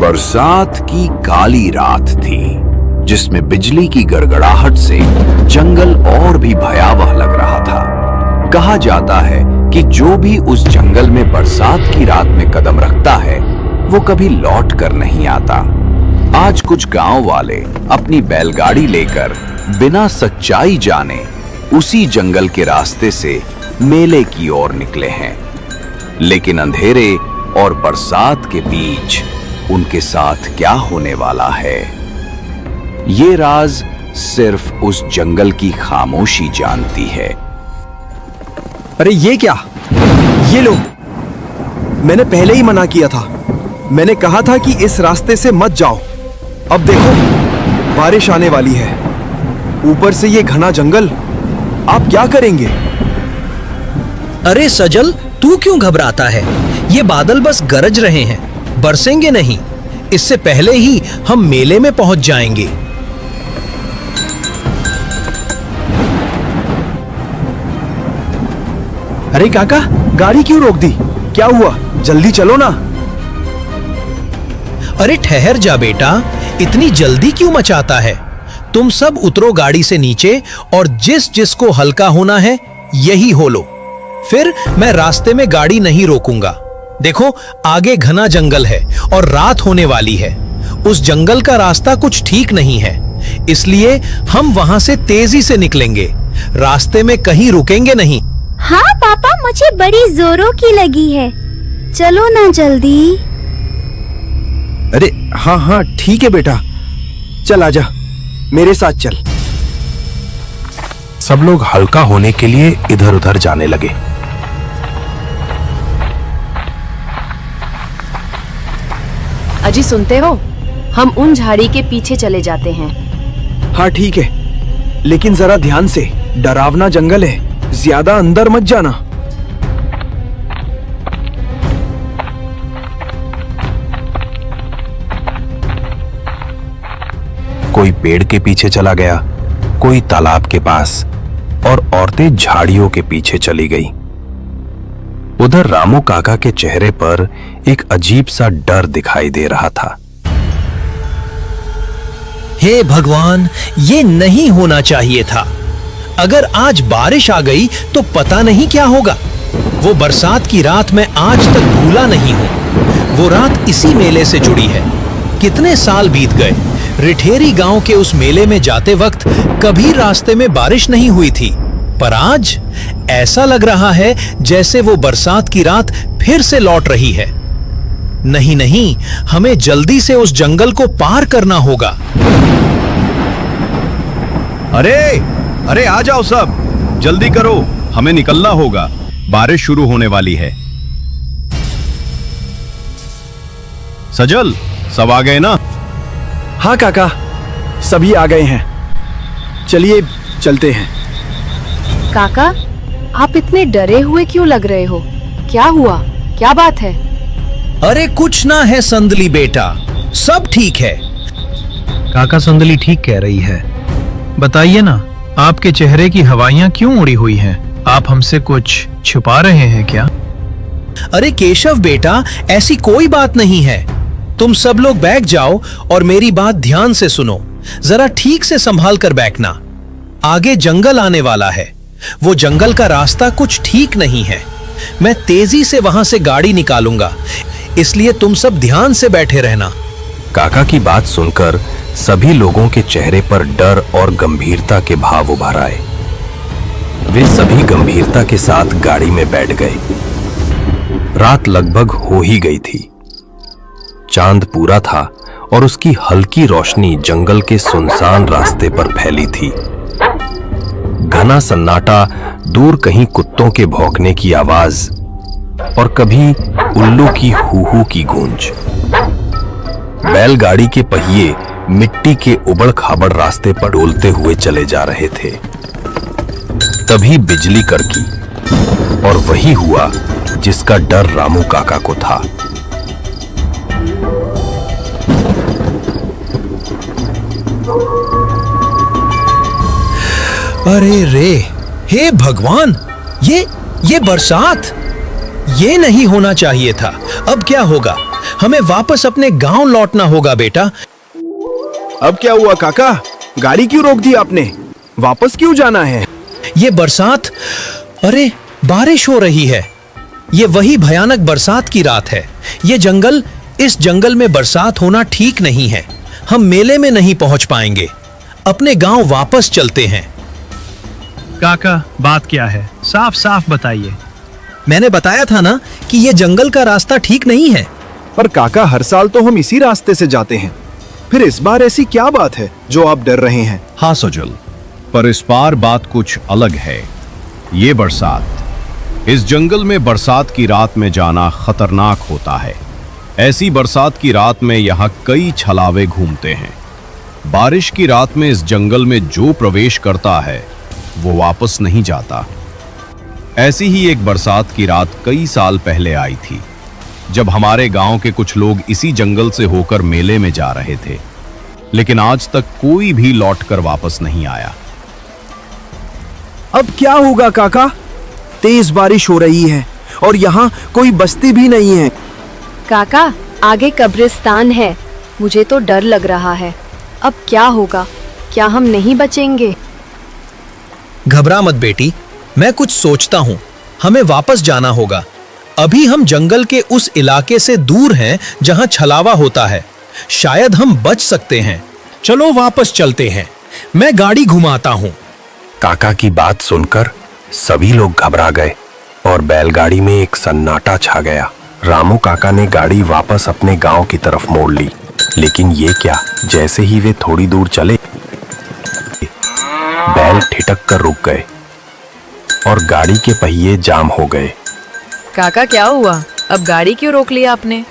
बरसात की काली रात थी, जिसमें बिजली की गड़गड़ाहट से जंगल और भी भयावह लग रहा था। कहा जाता है कि जो भी उस जंगल में बरसात की रात में कदम रखता है, वो कभी लौट कर नहीं आता। आज कुछ गांव वाले अपनी बैलगाड़ी लेकर बिना सच्चाई जाने उसी जंगल के रास्ते से मेले की ओर निकले हैं, लेकिन अंधेरे और बरसात के बीच उनके साथ क्या होने वाला है, ये राज सिर्फ उस जंगल की खामोशी जानती है। अरे ये क्या? ये लो, मैंने पहले ही मना किया था। मैंने कहा था कि इस रास्ते से मत जाओ। अब देखो, बारिश आने वाली है, ऊपर से ये घना जंगल। आप क्या करेंगे? अरे सजल, तू क्यों घबराता है? ये बादल बस गरज रहे हैं, बरसेंगे नहीं। इससे पहले ही हम मेले में पहुंच जाएंगे। अरे काका, गाड़ी क्यों रोक दी? क्या हुआ? जल्दी चलो ना। अरे ठहर जा बेटा, इतनी जल्दी क्यों मचाता है? तुम सब उतरो गाड़ी से नीचे और जिस जिसको हल्का होना है यही हो लो। फिर मैं रास्ते में गाड़ी नहीं रोकूंगा। देखो, आगे घना जंगल है और रात होने वाली है। उस जंगल का रास्ता कुछ ठीक नहीं है, इसलिए हम वहां से तेजी से निकलेंगे। रास्ते में कहीं रुकेंगे नहीं। हाँ पापा, मुझे बड़ी जोरों की लगी है। चलो ना जल्दी। अरे हाँ हाँ ठीक है बेटा, चल आजा, मेरे साथ चल। सब लोग हल्का होने के लिए इधर उधर जाने लगे। अजी सुनते हो? हम उन झाड़ी के पीछे चले जाते हैं। हाँ ठीक है, लेकिन जरा ध्यान से, डरावना जंगल है, ज्यादा अंदर मत जाना। कोई पेड़ के पीछे चला गया, कोई तालाब के पास, और औरतें झाड़ियों के पीछे चली गई। उधर रामू काका के चेहरे पर एक अजीब सा डर दिखाई दे रहा था। हे भगवान, ये नहीं होना चाहिए था। अगर आज बारिश आ गई तो पता नहीं क्या होगा। वो बरसात की रात मैं आज तक भूला नहीं हूं। वो रात इसी मेले से जुड़ी है। कितने साल बीत गए, रिठेरी गांव के उस मेले में जाते वक्त कभी रास्ते में बारिश नहीं हुई थी, पर आज ऐसा लग रहा है जैसे वो बरसात की रात फिर से लौट रही है। नहीं नहीं, हमें जल्दी से उस जंगल को पार करना होगा। अरे अरे आ जाओ सब, जल्दी करो, हमें निकलना होगा, बारिश शुरू होने वाली है। सजल, सब आ गए ना? हाँ काका, सभी आ गए हैं। चलिए चलते हैं। काका, आप इतने डरे हुए क्यों लग रहे हो? क्या हुआ? क्या बात है? अरे कुछ ना है संदली बेटा, सब ठीक है। काका, संदली ठीक कह रही है। बताइए ना, आपके चेहरे की हवाइयां क्यों उड़ी हुई हैं? आप हमसे कुछ छुपा रहे हैं क्या? अरे केशव बेटा, ऐसी कोई बात नहीं है। तुम सब लोग बैठ जाओ और मेरी बात ध्यान से सुनो। जरा ठीक से संभाल कर बैठना। आगे जंगल आने वाला है। वो जंगल का रास्ता कुछ ठीक नहीं है। मैं तेजी से वहां से गाड़ी निकालूंगा, इसलिए तुम सब ध्यान से बैठे रहना। काका की बात सुनकर सभी लोगों के चेहरे पर डर और गंभीरता के भाव उभर आए। वे सभी गंभीरता के साथ गाड़ी में बैठ गए। रात लगभग हो ही गई थी। चांद पूरा था और उसकी हल्की रोशनी जंगल के सुनसान रास्ते पर फैली थी। घना सन्नाटा, दूर कहीं कुत्तों के भौंकने की आवाज और कभी उल्लू की हू की गूंज। बैलगाड़ी के पहिए मिट्टी के उबड़ खाबड़ रास्ते पर डोलते हुए चले जा रहे थे। तभी बिजली कड़की और वही हुआ जिसका डर रामू काका को था। अरे रे, हे भगवान, ये बरसात, ये नहीं होना चाहिए था। अब क्या होगा? हमें वापस अपने गांव लौटना होगा बेटा। अब क्या हुआ काका? गाड़ी क्यों रोक दी आपने? वापस क्यों जाना है? ये बरसात, अरे बारिश हो रही है। ये वही भयानक बरसात की रात है। इस जंगल में बरसात होना ठीक नहीं है। हम मेले में नहीं पहुंच पाएंगे। अपने गांव वापस चलते हैं। काका, बात क्या है? साफ साफ बताइए। मैंने बताया था ना कि ये जंगल का रास्ता ठीक नहीं है। पर काका, हर साल तो हम इसी रास्ते से जाते हैं। फिर इस बार ऐसी क्या बात है जो आप डर रहे हैं? हाँ सजल, पर इस बार बात कुछ अलग है। ये बरसात, इस जंगल में बरसात की रात में जाना खतरनाक होता है। ऐसी बरसात की रात में यहाँ कई छलावे घूमते हैं। बारिश की रात में इस जंगल में जो प्रवेश करता है वो वापस नहीं जाता। ऐसी ही एक बरसात की रात कई साल पहले आई थी, जब हमारे गांव के कुछ लोग इसी जंगल से होकर मेले में जा रहे थे, लेकिन आज तक कोई भी लौटकर वापस नहीं आया। अब क्या होगा काका? तेज बारिश हो रही है और यहाँ कोई बस्ती भी नहीं है। काका, आगे कब्रिस्तान है। मुझे तो डर लग रहा है। अब क्या होगा? क्या हम नहीं बचेंगे? घबरा मत बेटी, मैं कुछ सोचता हूँ। हमें वापस जाना होगा। अभी हम जंगल के उस इलाके से दूर हैं जहाँ छलावा होता है। शायद हम बच सकते हैं। चलो वापस चलते हैं। मैं गाड़ी घुमाता हूँ। काका की बात सुनकर सभी लोग घबरा गए और बैलगाड़ी में एक सन्नाटा छा गया। रामू काका ने गाड़ी वापस अपने गांव की तरफ मोड़ ली, लेकिन ये क्या, जैसे ही वे थोड़ी दूर चले, बैल ठिठक कर रुक गए और गाड़ी के पहिए जाम हो गए। काका, क्या हुआ? अब गाड़ी क्यों रोक लिया आपने?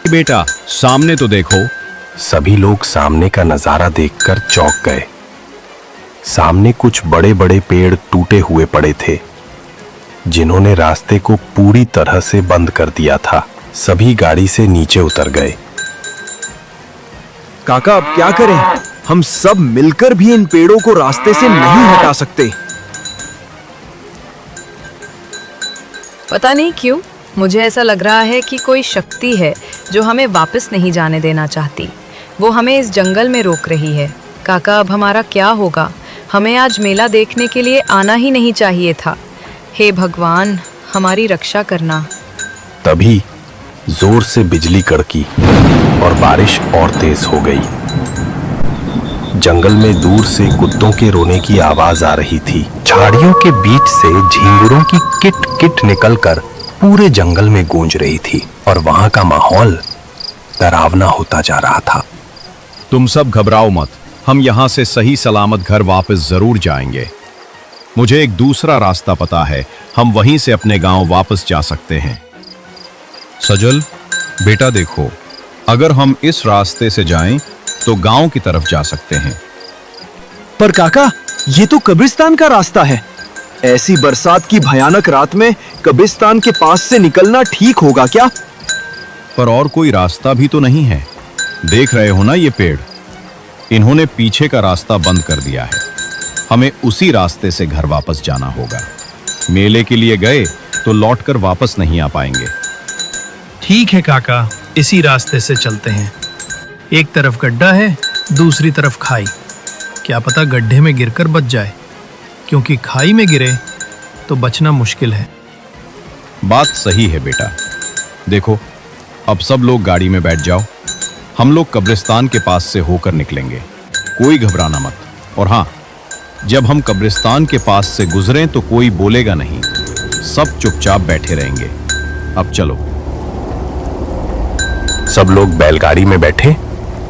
बेटा, सामने तो देखो। सभी लोग सामने का नजारा देखकर चौंक गए। सामने कुछ बड़े बड़े पेड़ टूटे हुए पड़े थे, जिन्होंने रास्ते को पूरी तरह से बंद कर दिया था। सभी गाड़ी से नीचे उतर गए। काका, अब क्या करें? हम सब मिलकर भी इन पेड़ों को रास्ते से नहीं हटा सकते। पता नहीं क्यों मुझे ऐसा लग रहा है कि कोई शक्ति है जो हमें वापस नहीं जाने देना चाहती। वो हमें इस जंगल में रोक रही है। काका, अब हमारा क्या होगा? हमें आज मेला देखने के लिए आना ही नहीं चाहिए था। हे भगवान, हमारी रक्षा करना। तभी जोर से बिजली कड़की और बारिश और तेज हो गई। जंगल में दूर से कुत्तों के रोने की आवाज आ रही थी। झाड़ियों के बीच से झींगुरों की किट किट निकलकर पूरे जंगल में गूंज रही थी और वहां का माहौल डरावना होता जा रहा था। तुम सब घबराओ मत, हम यहाँ से सही सलामत घर वापस जरूर जाएंगे। मुझे एक दूसरा रास्ता पता है, हम वहीं से अपने गांव वापस जा सकते हैं। सजल बेटा, देखो, अगर हम इस रास्ते से जाएं तो गांव की तरफ जा सकते हैं। पर काका, ये तो कब्रिस्तान का रास्ता है। ऐसी बरसात की भयानक रात में कब्रिस्तान के पास से निकलना ठीक होगा क्या? पर और कोई रास्ता भी तो नहीं है। देख रहे हो ना ये पेड़, इन्होंने पीछे का रास्ता बंद कर दिया है। हमें उसी रास्ते से घर वापस जाना होगा। मेले के लिए गए तो लौटकर वापस नहीं आ पाएंगे। ठीक है काका, इसी रास्ते से चलते हैं। एक तरफ गड्ढा है, दूसरी तरफ खाई। क्या पता गड्ढे में गिरकर बच जाए, क्योंकि खाई में गिरे तो बचना मुश्किल है। बात सही है बेटा। देखो, अब सब लोग गाड़ी में बैठ जाओ। हम लोग कब्रिस्तान के पास से होकर निकलेंगे। कोई घबराना मत। और हाँ, जब हम कब्रिस्तान के पास से गुजरें तो कोई बोलेगा नहीं। सब चुपचाप बैठे रहेंगे। अब चलो। सब लोग बैलगाड़ी में बैठे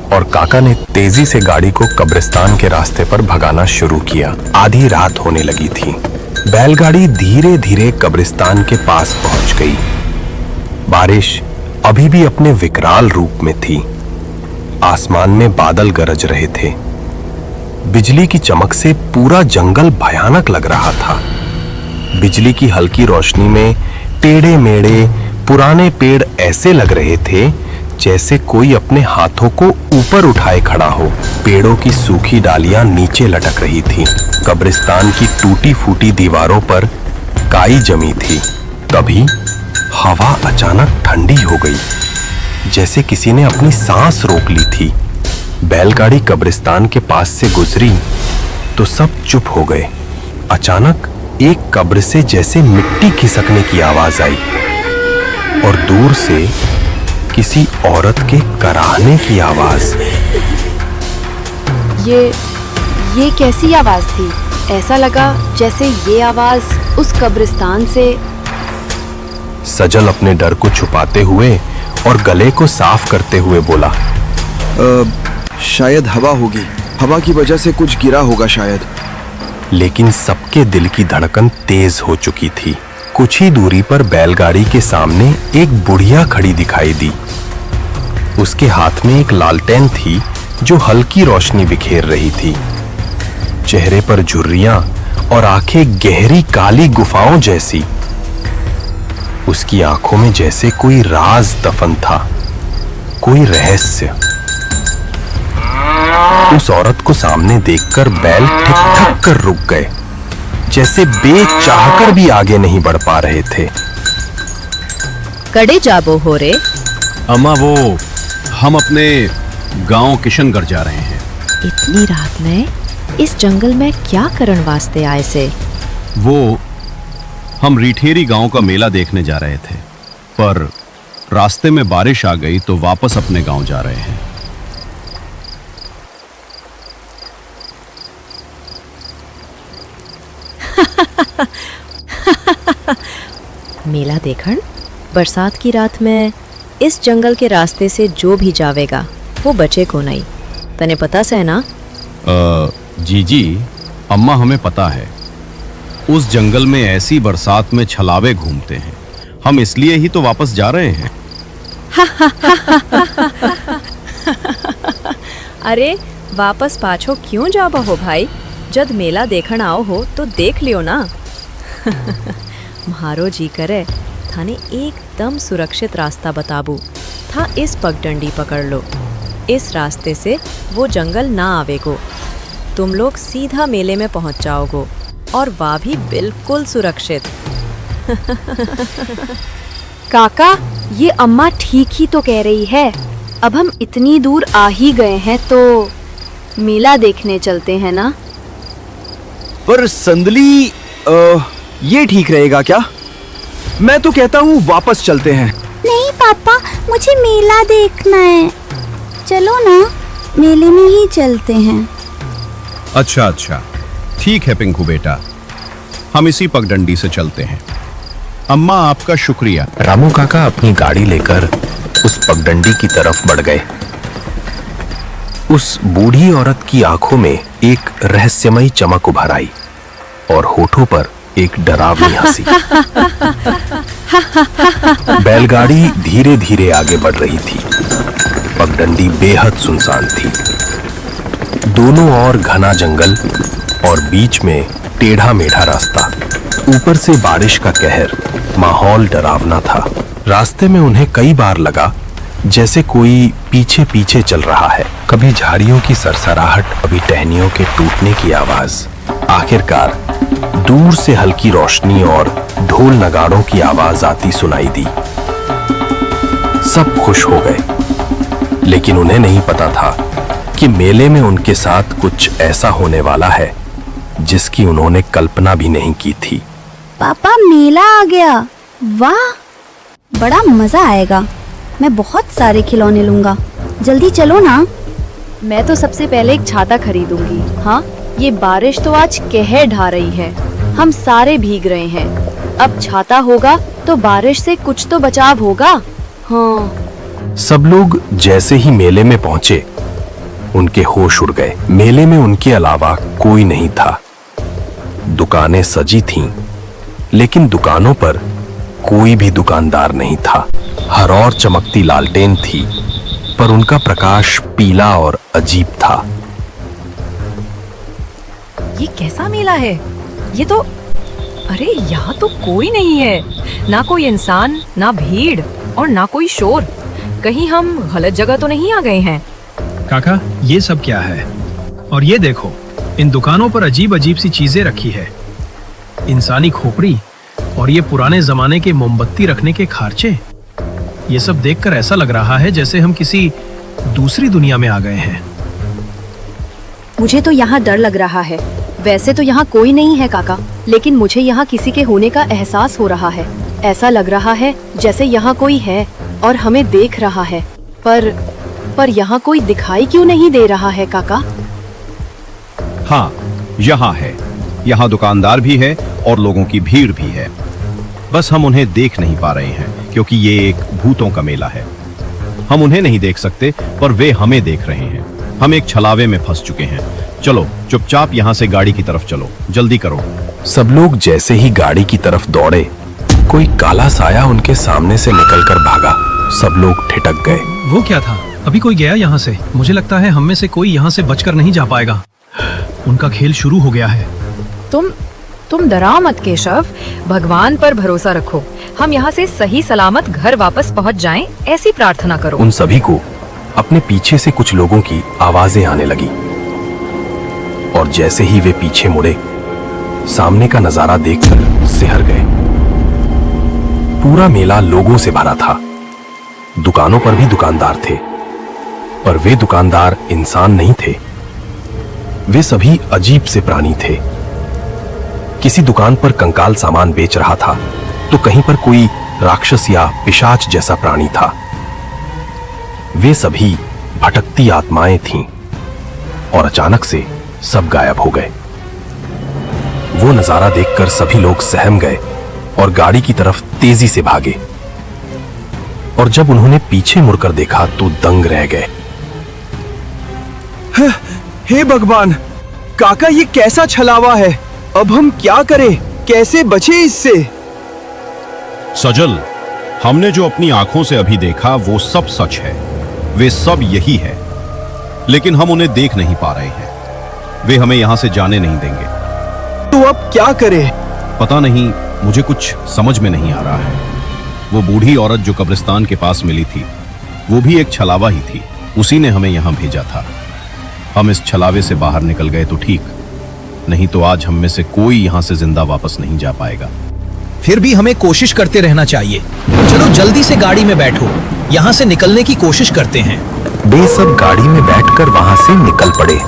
और काका ने तेजी से गाड़ी को कब्रिस्तान के रास्ते पर भगाना शुरू किया। आधी रात होने लगी थी। बैलगाड़ी धीरे धीरे कब्रिस्तान के पास पहुंच गई। बारिश अभी भी अपने विकराल रूप में थी। आसमान में बादल गरज रहे थे। बिजली की चमक से पूरा जंगल भयानक लग रहा था। बिजली की हल्की रोशनी में टेढ़े मेढ़े पुराने पेड़ ऐसे लग रहे थे जैसे कोई अपने हाथों को ऊपर उठाए खड़ा हो। पेड़ों की सूखी डालियां नीचे लटक रही थीं। कब्रिस्तान की टूटी फूटी दीवारों पर काई जमी थी। तभी हवा अचानक ठंडी हो गई। जैसे किसी ने अपनी सांस रोक ली थी। बैलगाड़ी कब्रिस्तान के पास से गुजरी तो सब चुप हो गए। अचानक एक कब्र से जैसे मिट्टी खिसकने की आवाज आई और दूर से किसी औरत के कराहने की आवाज। ये कैसी आवाज थी? ऐसा लगा जैसे ये आवाज उस कब्रिस्तान से। सजल अपने डर को छुपाते हुए और गले को साफ करते हुए बोला, शायद हवा होगी, हवा की वजह से कुछ गिरा होगा शायद। लेकिन सबके दिल की धड़कन तेज हो चुकी थी। कुछ ही दूरी पर बैलगाड़ी के सामने एक बुढ़िया खड़ी दिखाई दी। उसके हाथ में एक लालटेन थी जो हल्की रोशनी बिखेर रही थी। चेहरे पर झुर्रियां और आंखें गहरी काली गुफाओं जैसी। उसकी आंखों में जैसे कोई राज दफन था, कोई रहस्य। उस औरत को सामने देखकर बैल ठिक ठक कर रुक गए, जैसे बेचाहकर भी आगे नहीं बढ़ पा रहे थे। कड़े जाबो हो रे? अम्मा, वो हम अपने गांव किशनगढ़ जा रहे हैं। इतनी रात में इस जंगल में क्या करन वास्ते आए से? वो हम रीठेरी गांव का मेला देखने जा रहे थे, पर रास्ते में बारिश आ गई तो वापस अपने गांव जा रहे हैं। मेला देखन? बरसात की रात में इस जंगल के रास्ते से जो भी जावेगा वो बचे को नहीं। तने पता से ना? जी अम्मा, हमें पता है। उस जंगल में ऐसी बरसात में छलावे घूमते हैं। हम इसलिए ही तो वापस जा रहे हैं। अरे वापस पाछो क्यों जाबो हो भाई? जद मेला देखन आओ हो तो देख लियो ना। म्हारो जी करे थाने एकदम सुरक्षित रास्ता बताबू था। इस पगडंडी पकड़ लो, इस रास्ते से वो जंगल ना आवेगो। तुम लोग सीधा मेले में पहुंच जाओगो और वह भी बिल्कुल सुरक्षित। काका, ये अम्मा ठीक ही तो कह रही है। अब हम इतनी दूर आ ही गए हैं तो मेला देखने चलते हैं ना? पर संदली, ये ठीक रहेगा क्या? मैं तो कहता हूँ वापस चलते हैं। नहीं पापा, मुझे मेला देखना है। चलो ना, मेले में ही चलते हैं। अच्छा, ठीक है पिंकू बेटा, हम इसी पगडंडी से चलते हैं। अम्मा, आपका शुक्रिया। रामू काका अपनी गाड़ी लेकर उस पगडंडी की तरफ बढ़ गए। उस बूढ़ी औरत की आंखों में एक रहस्यमयी चमक उभर आई और होठों पर एक डरावनी हंसी। बैलगाड़ी धीरे धीरे आगे बढ़ रही थी। पगडंडी बेहद सुनसान थी। दोनों ओर घना जंगल और बीच में टेढ़ा मेढ़ा रास्ता। ऊपर से बारिश का कहर। माहौल डरावना था। रास्ते में उन्हें कई बार लगा जैसे कोई पीछे पीछे चल रहा है। कभी झाड़ियों की सरसराहट, कभी टहनियों के टूटने की आवाज। आखिरकार दूर से हल्की रोशनी और ढोल नगाड़ों की आवाज आती सुनाई दी। सब खुश हो गए, लेकिन उन्हें नहीं पता था कि मेले में उनके साथ कुछ ऐसा होने वाला है जिसकी उन्होंने कल्पना भी नहीं की थी। पापा, मेला आ गया। वाह, बड़ा मजा आएगा। मैं बहुत सारे खिलौने लूंगा। जल्दी चलो ना। मैं तो सबसे पहले एक छाता खरीदूंगी। हाँ, ये बारिश तो आज कहर ढा रही है। हम सारे भीग रहे हैं। अब छाता होगा तो बारिश से कुछ तो बचाव होगा। हाँ। सब लोग जैसे ही मेले में पहुंचे, उनके होश उड़ गए। मेले में उनके अलावा कोई नहीं था। दुकानें सजी थीं, लेकिन दुकानों पर कोई भी दुकानदार नहीं था। हर ओर चमकती लालटेन थी, पर उनका प्रकाश पीला और अजीब था। ये कैसा मेला है? ये तो, अरे यहाँ तो कोई नहीं है। ना कोई इंसान, ना भीड़ और ना कोई शोर। कहीं हम गलत जगह तो नहीं आ गए हैं? काका, ये सब क्या है? और ये देखो, इन दुकानों पर अजीब अजीब सी चीजें रखी है। इंसानी खोपड़ी और ये पुराने जमाने के मोमबत्ती रखने के खार्चे। ये सब देखकर ऐसा लग रहा है जैसे हम किसी दूसरी दुनिया में आ गए हैं। मुझे तो यहाँ डर लग रहा है। वैसे तो यहाँ कोई नहीं है काका, लेकिन मुझे यहाँ किसी के होने का एहसास हो रहा है। ऐसा लग रहा है जैसे यहाँ कोई है और हमें देख रहा है, पर यहाँ कोई दिखाई क्यों नहीं दे रहा है काका? हाँ, यहाँ है। यहाँ दुकानदार भी है और लोगों की भीड़ भी है। बस हम उन्हें देख नहीं पा रहे हैं क्योंकि ये एक भूतों का मेला है। हम उन्हें नहीं देख सकते पर वे हमें देख रहे हैं। हम एक छलावे में फंस चुके हैं। चलो चुपचाप यहाँ से गाड़ी की तरफ चलो, जल्दी करो। सब लोग जैसे ही गाड़ी की तरफ दौड़े, कोई काला साया उनके सामने से निकलकर भागा। सब लोग ठिठक गए। वो क्या था? अभी कोई गया यहाँ से? मुझे लगता है हम में से कोई यहाँ से बचकर नहीं जा पाएगा। उनका खेल शुरू हो गया है। तुम डरा मत केशव, भगवान पर भरोसा रखो। हम यहाँ से सही सलामत घर वापस पहुँच जाएं, ऐसी प्रार्थना करो। उन सभी को अपने पीछे से कुछ लोगों की आवाजें आने लगी और जैसे ही वे पीछे मुड़े, सामने का नजारा देखकर सिहर गए। पूरा मेला लोगों से भरा था। दुकानों पर भी दुकानदार थे, पर वे दुकानदार इंसान नहीं थे। वे सभी अजीब से प्राणी थे। किसी दुकान पर कंकाल सामान बेच रहा था तो कहीं पर कोई राक्षस या पिशाच जैसा प्राणी था। वे सभी भटकती आत्माएं थीं और अचानक से सब गायब हो गए। वो नजारा देखकर सभी लोग सहम गए और गाड़ी की तरफ तेजी से भागे। और जब उन्होंने पीछे मुड़कर देखा तो दंग रह गए। हे भगवान, काका ये कैसा छलावा है? अब हम क्या करें? कैसे बचे इससे? सजल, हमने जो अपनी आंखों से अभी देखा वो सब सच है। वे सब यही है, लेकिन हम उन्हें देख नहीं पा रहे हैं। वे हमें यहां से जाने नहीं देंगे। तो अब क्या करें? पता नहीं, मुझे कुछ समझ में नहीं आ रहा है। वो बूढ़ी औरत जो कब्रिस्तान के पास मिली थी, वो भी एक छलावा ही थी। उसी ने हमें यहां भेजा था। हम इस छलावे से बाहर निकल गए तो ठीक, नहीं तो आज हम में से कोई यहां से जिंदा वापस नहीं जा पाएगा। फिर भी हमें कोशिश करते रहना चाहिए। चलो जल्दी से गाड़ी में बैठो, यहाँ से निकलने की कोशिश करते हैं। वे सब गाड़ी में बैठकर वहां से निकल पड़े,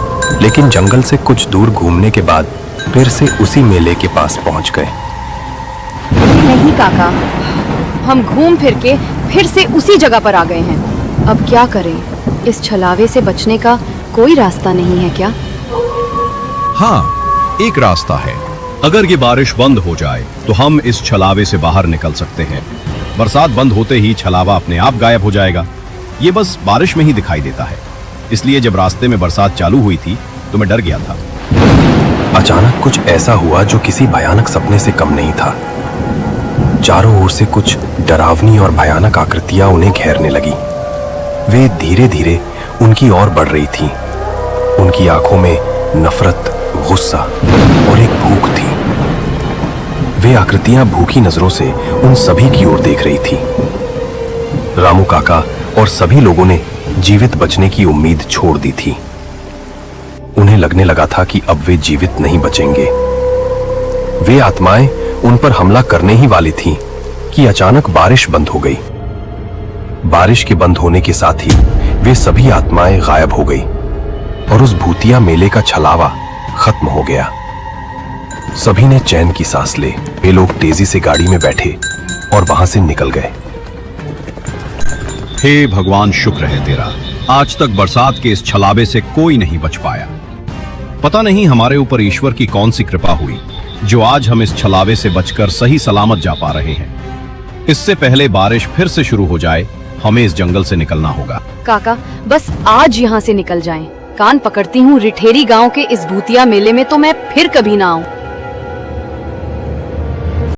लेकिन जंगल से कुछ दूर घूमने के बाद फिर से उसी मेले के पास पहुंच गए। नहीं काका, हम घूम फिर के फिर से उसी जगह पर आ गए हैं। अब क्या करें? इस छलावे से बचने का कोई रास्ता नहीं है क्या? हाँ, एक रास्ता है। अगर ये बारिश बंद हो जाए तो हम इस छलावे से बाहर निकल सकते हैं। बरसात बंद होते ही छलावा अपने आप गायब हो जाएगा। ये बस बारिश में ही दिखाई देता है। इसलिए जब रास्ते में बरसात चालू हुई थी तो मैं डर गया था। अचानक कुछ ऐसा हुआ जो किसी भयानक सपने से कम नहीं था। चारों ओर से कुछ डरावनी और भयानक आकृतियां उन्हें घेरने लगी। वे धीरे धीरे उनकी ओर बढ़ रही थीं। उनकी आंखों में नफरत, गुस्सा और एक भूख थी। वे आकृतियां भूखी नजरों से उन सभी की ओर देख रही थी। रामू काका और सभी लोगों ने जीवित बचने की उम्मीद छोड़ दी थी। उन्हें लगने लगा था कि अब वे जीवित नहीं बचेंगे। वे आत्माएं उन पर हमला करने ही वाली थीं कि अचानक बारिश बंद हो गई। बारिश के बंद होने के साथ ही वे सभी आत्माएं गायब हो गई और उस भूतिया मेले का छलावा खत्म हो गया। सभी ने चैन की सांस ले। वे लोग तेजी से गाड़ी में बैठे और वहां से निकल गए। हे भगवान, शुक्र है तेरा, आज तक बरसात के इस छलावे से कोई नहीं बच पाया। पता नहीं हमारे ऊपर ईश्वर की कौन सी कृपा हुई जो आज हम इस छलावे से बचकर सही सलामत जा पा रहे हैं। इससे पहले बारिश फिर से शुरू हो जाए, हमें इस जंगल से निकलना होगा। काका, बस आज यहाँ से निकल जाएं। कान पकड़ती हूँ, रिठेरी गांव के इस भूतिया मेले में तो मैं फिर कभी ना आऊं।